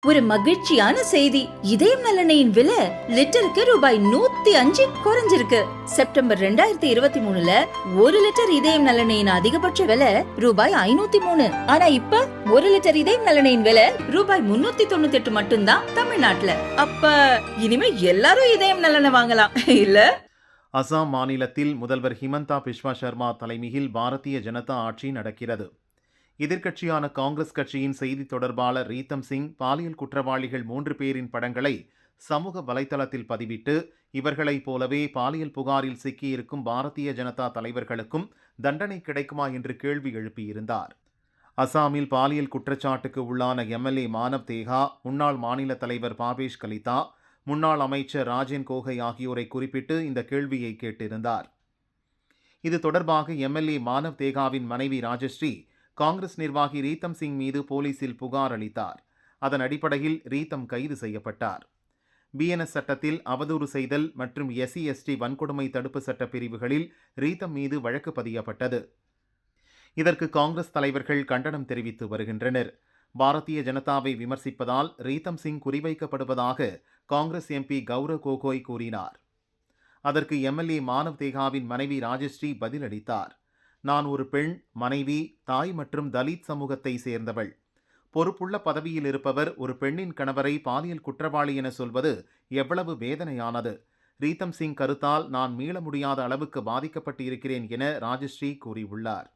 ஒரு மகிழ்ச்சியான செய்தி. இதயம் நலனையின் விலை லிட்டருக்கு ரூபாய் 105 குறைஞ்சிருக்கு. செப்டம்பர் 2023ல 1 லிட்டர் இதயம் நலனையின் அதிகபட்ச விலை ரூபாய் 503. ஆனா இப்ப 1 லிட்டர் இதயம் நலனையின் விலை ரூபாய் 398 மட்டும்தான் தமிழ்நாட்டுல. அப்ப இனிமே எல்லாரும் இதயம் நலனை வாங்கலாம் இல்ல? அசாம் மாநிலத்தில் முதல்வர் ஹிமந்தா பிஸ்வா சர்மா தலைமையில் பாரதிய ஜனதா ஆட்சி நடக்கிறது. எதிர்க்கட்சியான காங்கிரஸ் கட்சியின் செய்தி தொடர்பாளர் ரீத்தம் சிங் பாலியல் குற்றவாளிகள் 3 பேரின் படங்களை சமூக வலைதளத்தில் பதிவிட்டு இவர்களைப் போலவே பாலியல் புகாரில் சிக்கியிருக்கும் பாரதிய ஜனதா தலைவர்களுக்கும் தண்டனை கிடைக்குமா என்று கேள்வி எழுப்பியிருந்தார். அசாமில் பாலியல் குற்றச்சாட்டுக்கு உள்ளான எம்எல்ஏ மானவ் தேகா, முன்னாள் மாநில தலைவர் பாபேஷ் கலிதா, முன்னாள் அமைச்சர் ராஜேன் கோகை ஆகியோரை குறிப்பிட்டு இந்த கேள்வியை கேட்டிருந்தார். இது தொடர்பாக எம்எல்ஏ மானவ் தேகாவின் மனைவி ராஜஸ்ரீ காங்கிரஸ் நிர்வாகி ரீத்தம் சிங் மீது போலீசில் புகார் அளித்தார். அதன் அடிப்படையில் ரீத்தம் கைது செய்யப்பட்டார். பிஎன்எஸ் சட்டத்தில் அவதூறு செய்தல் மற்றும் எஸ்சி/எஸ்டி வன்கொடுமை தடுப்பு சட்ட பிரிவுகளில் ரீத்தம் மீது வழக்கு பதியப்பட்டது. இதற்கு காங்கிரஸ் தலைவர்கள் கண்டனம் தெரிவித்து வருகின்றனர். பாரதிய ஜனதாவை விமர்சிப்பதால் ரீத்தம் சிங் குறிவைக்கப்படுவதாக காங்கிரஸ் எம்பி கௌரவ் கோகோய் கூறினார். அதற்கு எம்எல்ஏ மானவ் தேகாவின் மனைவி ராஜஸ்ரீ பதிலளித்தார். நான் ஒரு பெண், மனைவி, தாய் மற்றும் தலித் சமூகத்தை சேர்ந்தவள். பொறுப்புள்ள பதவியில் இருப்பவர் ஒரு பெண்ணின் கணவரை பாலியல் குற்றவாளி என சொல்வது எவ்வளவு வேதனையானது. ரீத்தம் சிங் கருத்தால் நான் மீள முடியாத அளவுக்கு பாதிக்கப்பட்டு இருக்கிறேன் என ராஜஸ்ரீ கூறியுள்ளார்.